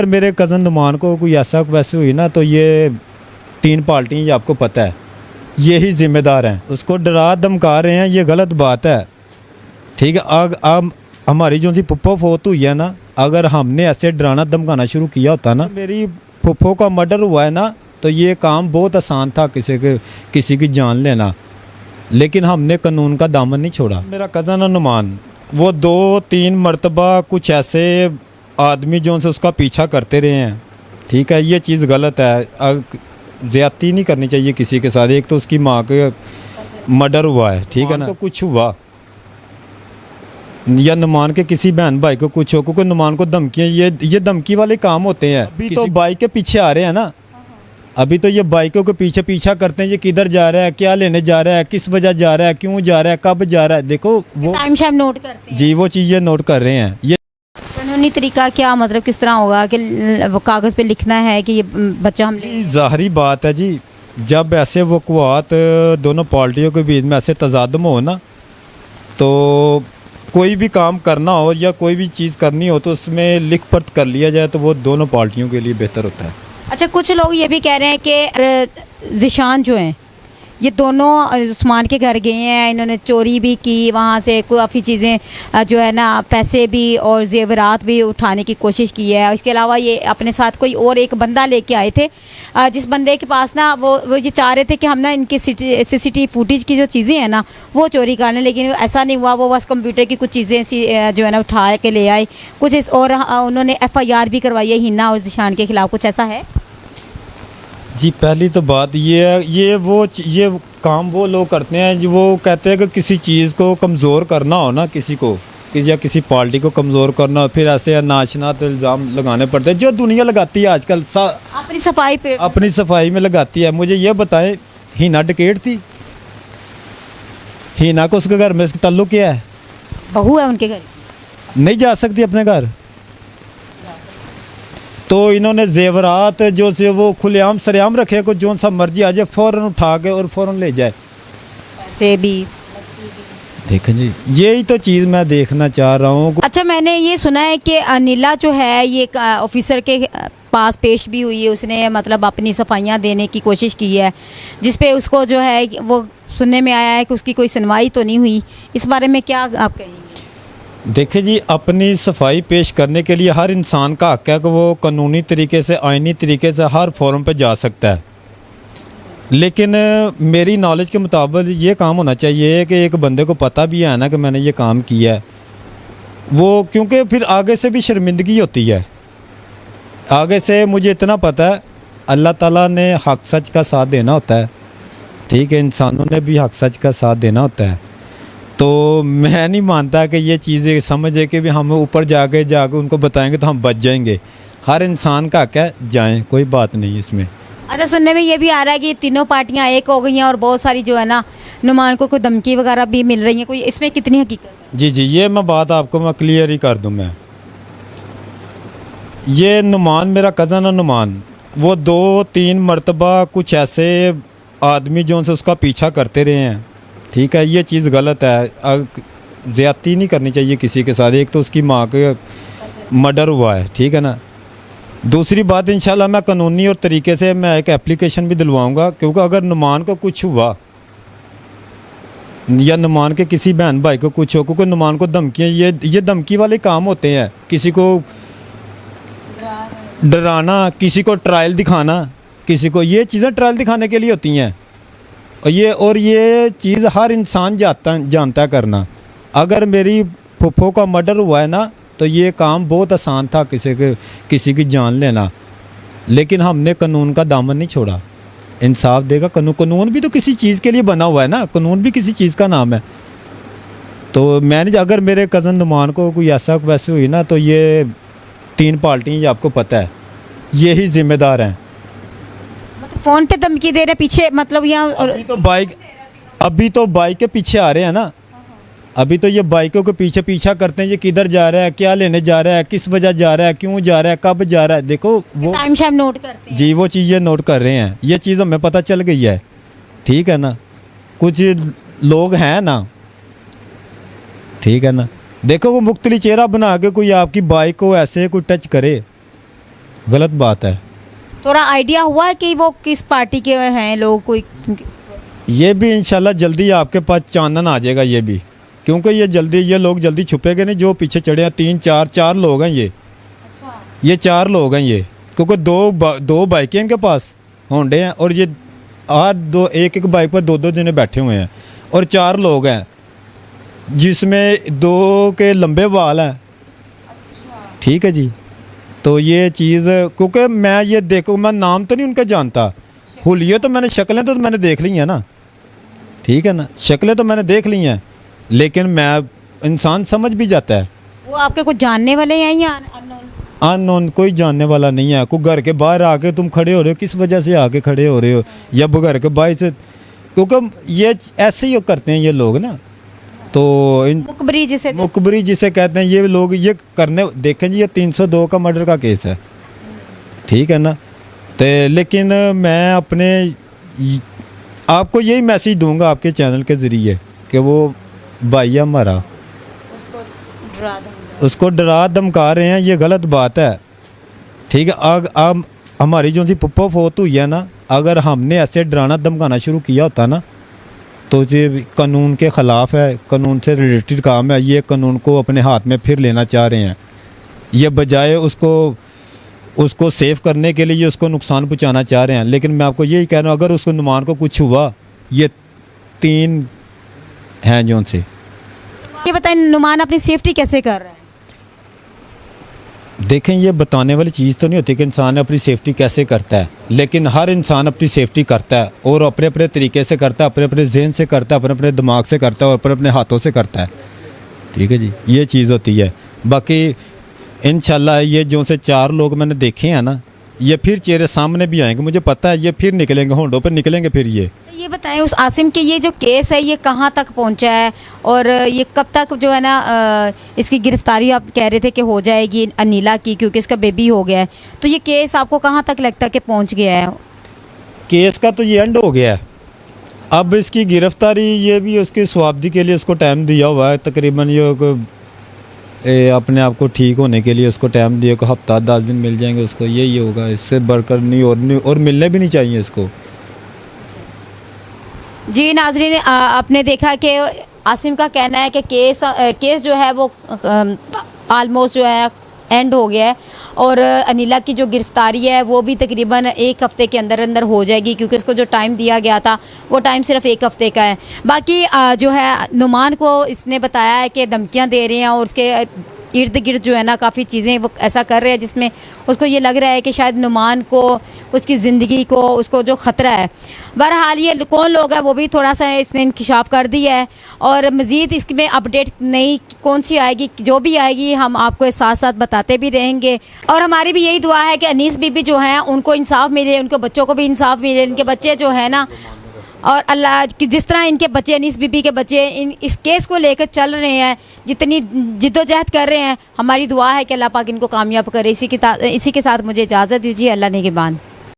मेरे कज़न नुमान को कोई ऐसा वैसे हुई ना तो ये 3 पार्टियाँ, ये आपको पता है, यही जिम्मेदार हैं। उसको डरा धमका रहे हैं, ये गलत बात है। ठीक है, अब हमारी जो सी फुप्पो फोत हुई है ना, अगर हमने ऐसे डराना धमकाना शुरू किया होता ना, मेरी फुप्पो का मर्डर हुआ है ना, तो ये काम बहुत आसान था किसी की जान लेना, लेकिन हमने कानून का दामन नहीं छोड़ा। मेरा कज़न नुमान वो 2-3 मरतबा कुछ ऐसे आदमी जो से उसका पीछा करते रहे हैं। ठीक है, ये चीज़ गलत है, ज़्यादती नहीं करनी चाहिए किसी के साथ। एक तो उसकी माँ के मर्डर हुआ है, ठीक है ना, तो कुछ हुआ या नुमान के किसी बहन भाई को कुछ हो, क्योंकि नुमान को धमकियाँ, ये धमकी वाले काम होते हैं। अभी तो बाइक के पीछे आ रहे हैं ना, अभी तो ये बाइकों के पीछे पीछा करते हैं, ये किधर जा रहा है, क्या लेने जा रहा है, किस वजह जा रहा है, क्यों जा रहा है, कब जा रहा है। देखो वो टाइम शाइम नोट करते हैं जी, वो चीज़ें नोट कर रहे हैं। ये कानूनी तरीका क्या, मतलब किस तरह होगा कि वो कागज़ पे लिखना है कि ये बच्चा हम ज़ाहरी बात है जी, जब ऐसे वक़्वात दोनों पार्टियों के बीच में ऐसे तज़ादम हो ना, तो कोई भी काम करना हो या कोई भी चीज़ करनी हो तो उसमें लिख पढ़ कर लिया जाए तो वो दोनों पार्टियों के लिए बेहतर होता है। अच्छा, कुछ लोग ये भी कह रहे हैं कि ज़िशान जो हैं ये दोनों उस्मान के घर गए हैं, इन्होंने चोरी भी की, वहाँ से काफ़ी चीज़ें जो है ना, पैसे भी और जेवरात भी उठाने की कोशिश की है। इसके अलावा ये अपने साथ कोई और एक बंदा लेके आए थे, जिस बंदे के पास ना वो ये चाह रहे थे कि हम ना इनकी CCTV फुटेज की जो चीज़ें हैं ना वो चोरी कर लें, लेकिन ऐसा नहीं हुआ। वो बस कंप्यूटर की कुछ चीज़ें जो है ना उठा के ले आए कुछ और उन्होंने FIR भी करवाई है हिना और ज़िशान के ख़िलाफ़। कुछ ऐसा है जी, पहली तो बात ये है, ये काम वो लोग करते हैं जो वो कहते हैं कि किसी चीज़ को कमज़ोर करना हो ना, किसी को या किसी पार्टी को कमज़ोर करना हो, फिर ऐसे नाशनात इल्ज़ाम लगाने पड़ते हैं जो दुनिया लगाती है आजकल अपनी सफाई में लगाती है। मुझे ये बताएं, हिना डकैत थी? हिना को उसके घर में ताल्लुक़ क्या है? बहू है उनके घर, नहीं जा सकती अपने घर। तो इन्होंने जेवरात जो से वो खुलेआम सरेआम रखे को जो सा मर्जी आ जाए फ़ौरन उठा के और फ़ौरन ले जाए। पैसे भी देखें जी, यही तो चीज़ मैं देखना चाह रहा हूँ। अच्छा, मैंने ये सुना है कि अनिला जो है ये एक ऑफिसर के पास पेश भी हुई है, उसने मतलब अपनी सफाइयाँ देने की कोशिश की है, जिस पे उसको जो है वो सुनने में आया है कि उसकी कोई सुनवाई तो नहीं हुई। इस बारे में क्या आप कहेंगे? देखिए जी, अपनी सफाई पेश करने के लिए हर इंसान का हक़ है कि वो कानूनी तरीके से, आइनी तरीके से हर फोरम पे जा सकता है, लेकिन मेरी नॉलेज के मुताबिक ये काम होना चाहिए कि एक बंदे को पता भी है ना कि मैंने ये काम किया है, वो क्योंकि फिर आगे से भी शर्मिंदगी होती है। आगे से मुझे इतना पता है, अल्लाह ताला ने हक़ सच का साथ देना होता है, ठीक है, इंसानों ने भी हक़ सच का साथ देना होता है। तो मैं नहीं मानता कि ये चीज़ें समझे कि भी हम ऊपर जाके उनको बताएंगे तो हम बच जाएंगे। हर इंसान का क्या जाएं, कोई बात नहीं इसमें। अच्छा, सुनने में ये भी आ रहा है कि तीनों पार्टियां एक हो गई हैं और बहुत सारी जो है ना नुमान को कोई धमकी वगैरह भी मिल रही है, कोई इसमें कितनी हकीकत है? जी जी, ये मैं बात आपको मैं क्लियर ही कर दूं। मैं ये नुमान, मेरा कज़न है नुमान, वो 2-3 मरतबा कुछ ऐसे आदमी जो से उसका पीछा करते रहे हैं। ठीक है, ये चीज़ गलत है, ज़्यादती नहीं करनी चाहिए किसी के साथ। एक तो उसकी माँ के मर्डर हुआ है, ठीक है ना। दूसरी बात, इंशाल्लाह मैं कानूनी और तरीके से मैं एक एप्लीकेशन भी दिलवाऊंगा, क्योंकि अगर नुमान को कुछ हुआ या नुमान के किसी बहन भाई को कुछ हो, क्योंकि नुमान को धमकियाँ, ये धमकी वाले काम होते हैं। किसी को डराना, किसी को ट्रायल दिखाना, किसी को, ये चीज़ें ट्रायल दिखाने के लिए होती हैं। और ये चीज़ हर इंसान जानता है करना। अगर मेरी फुफ्फो का मर्डर हुआ है ना, तो ये काम बहुत आसान था किसी की जान लेना, लेकिन हमने कानून का दामन नहीं छोड़ा। इंसाफ देगा कानून भी तो किसी चीज़ के लिए बना हुआ है ना, कानून भी किसी चीज़ का नाम है। तो मैंने, अगर मेरे कज़न नुमान को कोई ऐसा वैसे हुई ना, तो ये 3 पार्टियाँ, ये आपको पता है, यही जिम्मेदार हैं। मतलब फ़ोन पे धमकी दे रहे पीछे, मतलब यहाँ अभी तो बाइक के पीछे आ रहे हैं ना, अभी तो ये बाइकों के पीछे पीछा करते हैं, ये किधर जा रहा है, क्या लेने जा रहा है, किस वजह जा रहा है, क्यों जा रहा है, कब जा रहा है। देखो वो टाइम शाइम नोट करते हैं जी, वो चीज़ें नोट कर रहे हैं। ये चीज़ हमें पता चल गई है, ठीक है ना। कुछ लोग हैं ना, ठीक है ना, देखो वो मुख्तलिफ चेहरा बना के कोई आपकी बाइक को ऐसे कोई टच करे, गलत बात है। थोड़ा आइडिया हुआ है कि वो किस पार्टी के हैं लोग कोई? ये भी इंशाल्लाह जल्दी आपके पास चानन आ जाएगा ये भी, क्योंकि ये लोग जल्दी छुपेंगे नहीं जो पीछे चढ़े हैं। 3-4 लोग हैं ये। अच्छा। ये 4 लोग हैं ये, क्योंकि दो बाइकें इनके पास होंडे हैं, और ये एक बाइक पर 2 जने बैठे हुए हैं, और 4 लोग हैं जिसमें 2 के लंबे बाल हैं। ठीक है जी। तो ये चीज़, क्योंकि मैं ये देखो, मैं नाम तो नहीं उनका जानता, हुलिये तो मैंने, शक्लें तो मैंने देख ली हैं ना, ठीक है ना, शक्लें तो मैंने देख ली हैं, लेकिन मैं इंसान समझ भी जाता है। वो आपके कुछ जानने वाले हैं या अननोन? अननोन कोई जानने वाला नहीं है। कोई घर के बाहर आके तुम खड़े हो रहे हो, किस वजह से आके खड़े हो रहे हो, या घर के बाहर से, क्योंकि ये ऐसे ही करते हैं ये लोग ना। तो मुखबरी जिसे कहते हैं ये लोग, ये करने, देखें जी, ये 302 का मर्डर का केस है, ठीक है ना। तो लेकिन मैं अपने आपको यही मैसेज दूंगा आपके चैनल के ज़रिए कि वो भाई हमारा, उसको डरा धमका रहे हैं, ये गलत बात है, ठीक है। अब हमारी जो सी पप्पा फोत हुई है ना, अगर हमने ऐसे डराना धमकाना शुरू किया होता ना, तो ये कानून के ख़िलाफ़ है, कानून से रिलेटेड काम है। ये कानून को अपने हाथ में फिर लेना चाह रहे हैं, ये बजाय उसको सेव करने के लिए उसको नुकसान पहुंचाना चाह रहे हैं। लेकिन मैं आपको यही कह रहा हूँ, अगर उसको नुमान को कुछ हुआ, ये 3 हैं जो उनसे। ये बताएं, नुमान अपनी सेफ्टी कैसे कर रहा है? देखें, ये बताने वाली चीज़ तो नहीं होती कि इंसान अपनी सेफ्टी कैसे करता है, लेकिन हर इंसान अपनी सेफ्टी करता है, और अपने अपने तरीके से करता है, अपने अपने जहन से करता है, अपने अपने दिमाग से करता है, और अपने अपने हाथों से करता है, ठीक है जी। ये चीज़ होती है। बाकी इंशाल्लाह ये जो से 4 लोग मैंने देखे हैं ना, ये फिर चेहरे सामने भी आएंगे, मुझे पता है, ये फिर निकलेंगे, होंडों पर निकलेंगे फिर। ये बताएं, उस आसिम के ये जो केस है ये कहाँ तक पहुँचा है, और ये कब तक जो है ना इसकी गिरफ्तारी आप कह रहे थे कि हो जाएगी अनिला की, क्योंकि इसका बेबी हो गया है, तो ये केस आपको कहाँ तक लगता है कि पहुँच गया है? केस का तो ये एंड हो गया है, अब इसकी गिरफ्तारी, ये भी उसकी स्वाब्दी के लिए उसको टाइम दिया हुआ है, तकरीबन ये अपने आप को ठीक होने के लिए उसको टाइम दिया, को हफ्ता 10 दिन मिल जाएंगे उसको, यही होगा, इससे बढ़कर नहीं, और मिलने भी नहीं चाहिए इसको। जी नाजरीन, आपने देखा कि आसिम का कहना है कि केस जो है वो आलमोस्ट जो है एंड हो गया है, और अनिला की जो गिरफ्तारी है वो भी तकरीबन 1 हफ़्ते के अंदर अंदर हो जाएगी, क्योंकि उसको जो टाइम दिया गया था वो टाइम सिर्फ 1 हफ़्ते का है। बाकी जो है नुमान को इसने बताया है कि धमकियां दे रहे हैं, और उसके इर्द गिर्द जो है ना काफ़ी चीज़ें वो ऐसा कर रहे हैं जिसमें उसको ये लग रहा है कि शायद नुमान को, उसकी ज़िंदगी को, उसको जो ख़तरा है। बहरहाल ये कौन लोग है वो भी थोड़ा सा इसने इंकिशाफ कर दिया है, और मज़ीद इसमें अपडेट नई कौन सी आएगी, जो भी आएगी हम आपको साथ साथ बताते भी रहेंगे। और हमारी भी यही दुआ है कि अनीस बीबी जो हैं उनको इंसाफ मिले, उनके बच्चों को भी इंसाफ मिले, इनके बच्चे जो है ना, और अल्लाह की जिस तरह इनके बच्चे, अनीस बीबी के बच्चे इस केस को लेकर चल रहे हैं, जितनी जिद्दोजहद कर रहे हैं, हमारी दुआ है कि अल्लाह पाक इनको कामयाब करे। इसी के साथ मुझे इजाज़त दीजिए। अल्लाह निगहबान।